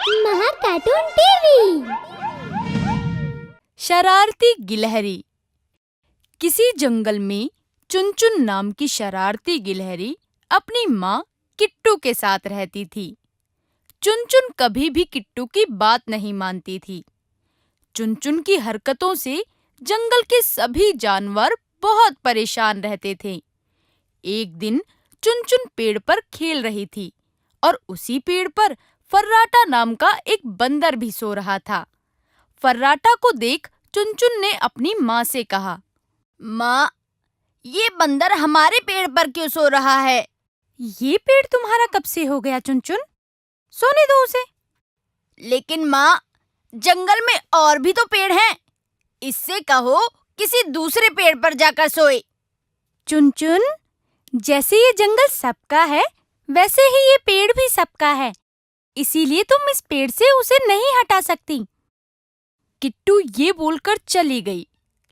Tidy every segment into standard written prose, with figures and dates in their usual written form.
महा cartoon TV. शरारती गिलहरी। किसी जंगल में चुनचुन नाम की शरारती गिलहरी अपनी माँ किट्टू के साथ रहती थी। चुनचुन कभी भी किट्टू की बात नहीं मानती थी। चुनचुन की हरकतों से जंगल के सभी जानवर बहुत परेशान रहते थे। एक दिन चुनचुन पेड़ पर खेल रही थी और उसी पेड़ पर फर्राटा नाम का एक बंदर भी सो रहा था। फर्राटा को देख चुनचुन ने अपनी माँ से कहा, माँ, ये बंदर हमारे पेड़ पर क्यों सो रहा है? ये पेड़ तुम्हारा कब से हो गया चुनचुन? सोने दो उसे। लेकिन माँ, जंगल में और भी तो पेड़ हैं। इससे कहो किसी दूसरे पेड़ पर जाकर सोए। चुनचुन, जैसे ये जंगल सबका है, वैसे ही ये पेड़ भी सबका है। इसीलिए तुम इस पेड़ से उसे नहीं हटा सकती। किट्टू ये बोलकर चली गई,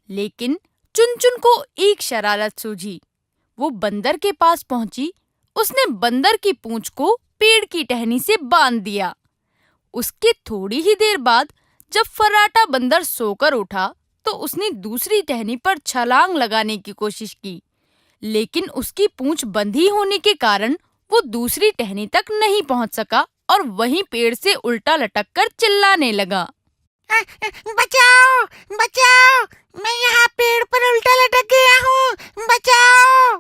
लेकिन चुनचुन को एक शरारत सूझी। वो बंदर के पास पहुंची। उसने बंदर की पूंछ को पेड़ की टहनी से बांध दिया। उसके थोड़ी ही देर बाद जब फर्राटा बंदर सोकर उठा तो उसने दूसरी टहनी पर छलांग लगाने की कोशिश की, लेकिन उसकी पूंछ बंधी होने के कारण वो दूसरी टहनी तक नहीं पहुंच सका और वहीं पेड़ से उल्टा लटककर चिल्लाने लगा, बचाओ, बचाओ, मैं यहाँ पेड़ पर उल्टा लटक गया हूँ, बचाओ।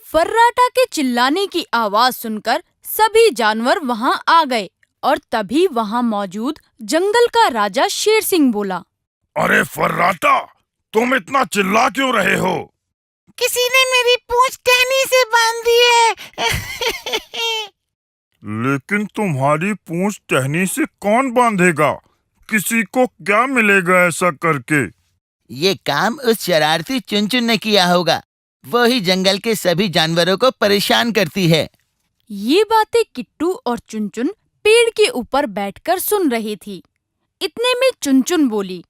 फर्राटा के चिल्लाने की आवाज सुनकर सभी जानवर वहां आ गए और तभी वहां मौजूद जंगल का राजा शेर सिंह बोला, अरे फर्राटा, तुम इतना चिल्ला क्यों रहे हो? किसी ने मेरी पूंछ टहनी से बांध दी है। लेकिन तुम्हारी पूंछ टहनी से कौन बांधेगा? किसी को क्या मिलेगा ऐसा करके? ये काम उस शरारती चुनचुन ने किया होगा। वो ही जंगल के सभी जानवरों को परेशान करती है। ये बातें किट्टू और चुनचुन पेड़ के ऊपर बैठकर सुन रही थी। इतने में चुनचुन बोली,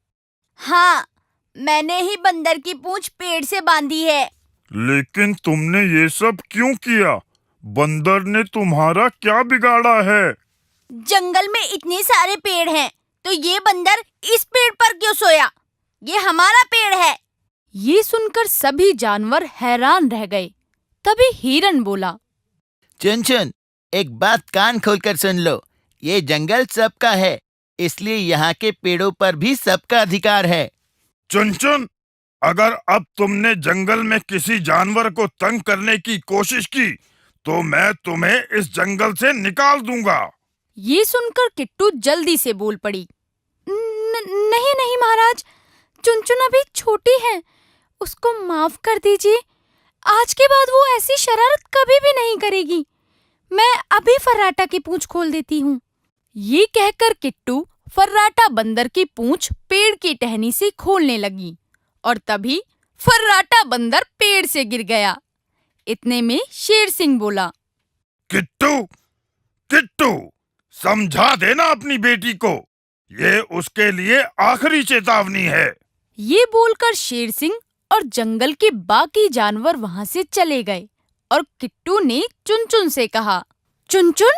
हाँ, मैंने ही बंदर की पूंछ पेड़ से बांधी है। लेकिन तुमने ये सब क्यों किया? बंदर ने तुम्हारा क्या बिगाड़ा है? जंगल में इतने सारे पेड़ हैं, तो ये बंदर इस पेड़ पर क्यों सोया? ये हमारा पेड़ है। ये सुनकर सभी जानवर हैरान रह गए। तभी हिरन बोला, चुनचुन, एक बात कान खोलकर सुन लो। ये जंगल सबका है, इसलिए यहाँ के पेड़ों पर भी सबका अधिकार है। चुनचुन, अगर अब तुमने जंगल में किसी जानवर को तंग करने की कोशिश की तो मैं तुम्हें इस जंगल से निकाल दूंगा। ये सुनकर किट्टू जल्दी से बोल पड़ी, नहीं नहीं महाराज, चुनचुन अभी छोटी है, उसको माफ कर दीजिए। आज के बाद वो ऐसी शरारत कभी भी नहीं करेगी। मैं अभी फर्राटा की पूंछ खोल देती हूँ। ये कहकर किट्टू फर्राटा बंदर की पूंछ पेड़ की टहनी से खोलने लगी और तभी फर्राटा बंदर पेड़ से गिर गया। इतने में शेर सिंह बोला, किट्टू, किट्टू, समझा देना अपनी बेटी को। ये उसके लिए आखिरी चेतावनी है। ये बोलकर शेर सिंह और जंगल के बाकी जानवर वहां से चले गए और किट्टू ने चुनचुन से कहा, चुनचुन,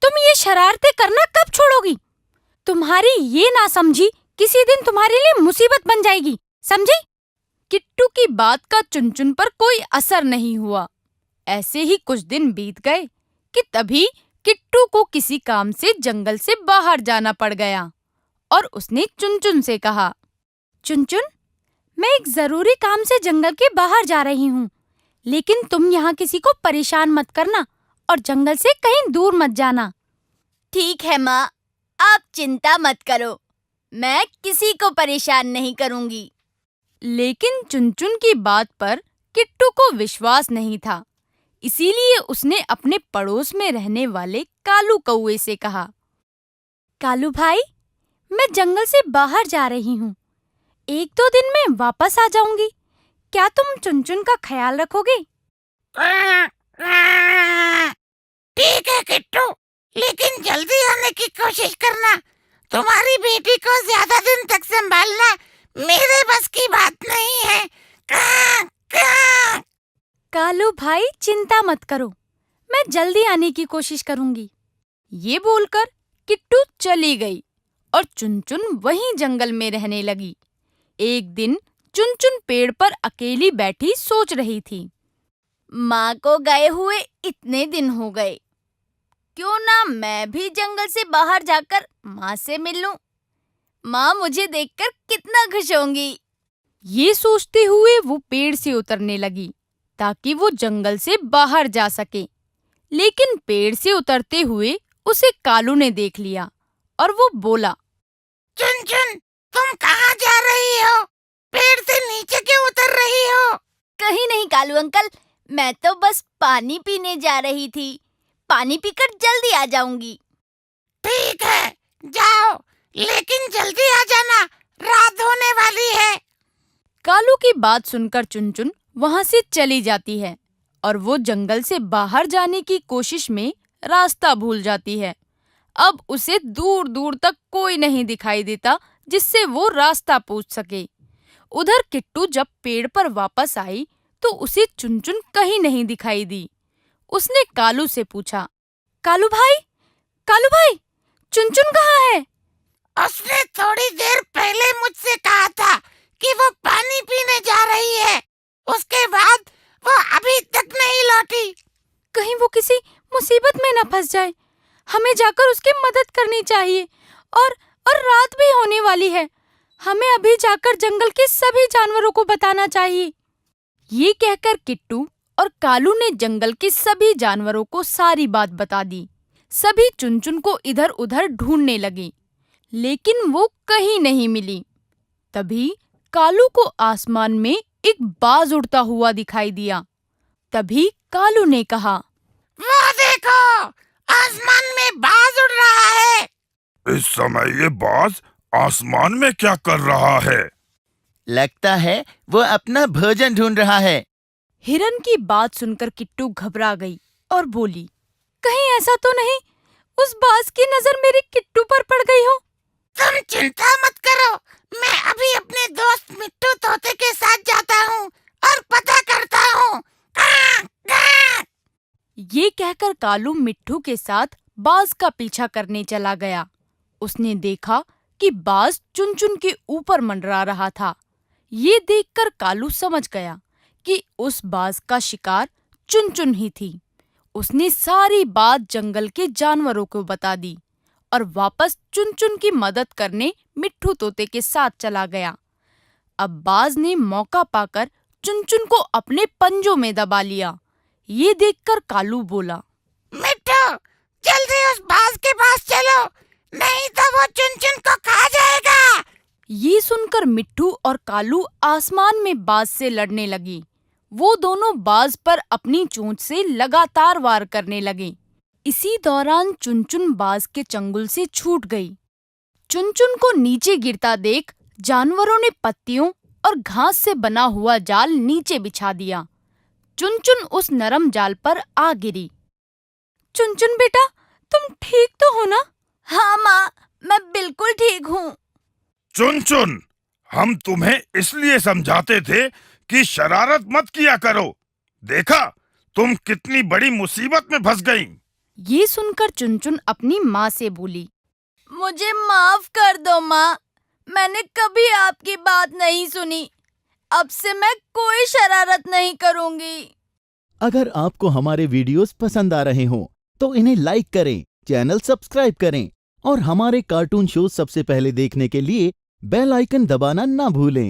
तुम ये शरारतें करना कब छोड़ोगी? तुम्हारी ये नासमझी किसी दिन तुम्हारे लिए मुसीबत बन जाएगी, समझी? किट्टू की बात का चुनचुन पर कोई असर नहीं हुआ। ऐसे ही कुछ दिन बीत गए कि तभी किट्टू को किसी काम से जंगल से बाहर जाना पड़ गया और उसने चुनचुन से कहा, चुनचुन, मैं एक जरूरी काम से जंगल के बाहर जा रही हूँ, लेकिन तुम यहाँ किसी को परेशान मत करना और जंगल से कहीं दूर मत जाना। ठीक है माँ, आप चिंता मत करो, मैं किसी को परेशान नहीं करूँगी। लेकिन चुनचुन की बात पर किट्टू को विश्वास नहीं था, इसीलिए उसने अपने पड़ोस में रहने वाले कालू कौवे से कहा, कालू भाई, मैं जंगल से बाहर जा रही हूँ, 1-2 दिन में वापस आ जाऊंगी। क्या तुम चुनचुन का ख्याल रखोगे? ठीक है किट्टू, लेकिन जल्दी आने की कोशिश करना। तुम्हारी बेटी को ज्यादा दिन तक संभालना मेरे बस की बात नहीं है। कालू भाई, चिंता मत करो, मैं जल्दी आने की कोशिश करूंगी। ये बोलकर किट्टू चली गई और चुनचुन वहीं जंगल में रहने लगी। एक दिन चुनचुन पेड़ पर अकेली बैठी सोच रही थी। माँ को गए हुए इतने दिन हो गए, क्यों ना मैं भी जंगल से बाहर जाकर माँ से मिल लूं। माँ मुझे देखकर कितना खुश होंगी। ये सोचते हुए वो पेड़ से उतरने लगी ताकि वो जंगल से बाहर जा सके। लेकिन पेड़ से उतरते हुए उसे कालू ने देख लिया और वो बोला, चुनचुन, तुम कहाँ जा रही हो? पेड़ से नीचे क्यों उतर रही हो? कहीं नहीं कालू अंकल, मैं तो बस पानी पीने जा रही थी। पानी पीकर जल्दी आ जाऊंगी। ठीक है, जाओ, लेकिन जल्दी आ जाना, रात होने वाली है। कालू की बात सुनकर चुनचुन वहां से चली जाती है और वो जंगल से बाहर जाने की कोशिश में रास्ता भूल जाती है। अब उसे दूर दूर तक कोई नहीं दिखाई देता जिससे वो रास्ता पूछ सके। उधर किट्टू जब पेड़ पर वापस आई तो उसे चुनचुन कहीं नहीं दिखाई दी। उसने कालू से पूछा, कालू भाई, चुनचुन कहाँ है? उसने थोड़ी देर पहले मुझसे कहा था कि वो पानी पीने जा रही है। उसके बाद वो अभी तक नहीं लौटी। कहीं वो किसी मुसीबत में न फंस जाए। हमें जाकर उसकी मदद करनी चाहिए। और रात भी होने वाली है। हमें अभी जाकर जंगल के सभी जानवरों को बताना चाहिए। ये कहकर किट्टू और कालू ने जंगल के सभी जानवरों को सारी बात बता दी। सभी चुनचुन को इधर उधर ढूंढने लगे, लेकिन वो कहीं नहीं मिली। तभी कालू को आसमान में एक बाज उड़ता हुआ दिखाई दिया। तभी कालू ने कहा, वो देखो, आसमान में बाज उड़ रहा है। इस समय ये बाज आसमान में क्या कर रहा है? लगता है वो अपना भोजन ढूंढ रहा है। हिरन की बात सुनकर किट्टू घबरा गई और बोली, कहीं ऐसा तो नहीं उस बाज की नजर मेरे किट्टू पर पड़ गई हो? तुम चिंता मत करो, मैं अभी अपने दोस्त मिट्टू तोते के साथ जाता हूँ और पता करता हूँ। हाँ, हाँ। ये कहकर कालू मिट्टू के साथ बाज का पीछा करने चला गया। उसने देखा कि बाज चुनचुन के ऊपर मंडरा रहा था। ये देखकर कालू समझ गया कि उस बाज का शिकार चुनचुन ही थी। उसने सारी बात जंगल के जानवरों को बता दी और वापस चुनचुन की मदद करने मिट्टू तोते के साथ चला गया। अब बाज ने मौका पाकर चुनचुन को अपने पंजों में दबा लिया। ये देखकर कालू बोला, मिट्टू, जल्दी उस बाज के पास चलो, नहीं तो वो चुनचुन को खा जाएगा। ये सुनकर मिट्टू और कालू आसमान में बाज से लड़ने लगी। वो दोनों बाज पर अपनी चोंच से लगातार वार करने लगे। इसी दौरान चुनचुन बाज के चंगुल से छूट गई। चुनचुन को नीचे गिरता देख जानवरों ने पत्तियों और घास से बना हुआ जाल नीचे बिछा दिया। चुनचुन उस नरम जाल पर आ गिरी। चुनचुन बेटा, तुम ठीक तो हो ना? हाँ माँ, मैं बिल्कुल ठीक हूँ। चुनचुन, हम तुम्हें इसलिए समझाते थे कि शरारत मत किया करो। देखा, तुम कितनी बड़ी मुसीबत में फंस गई। ये सुनकर चुनचुन अपनी माँ से बोली, मुझे माफ कर दो माँ, मैंने कभी आपकी बात नहीं सुनी। अब से मैं कोई शरारत नहीं करूँगी। अगर आपको हमारे वीडियोस पसंद आ रहे हों तो इन्हें लाइक करें, चैनल सब्सक्राइब करें और हमारे कार्टून शो सबसे पहले देखने के लिए बेल आइकन दबाना ना भूलें।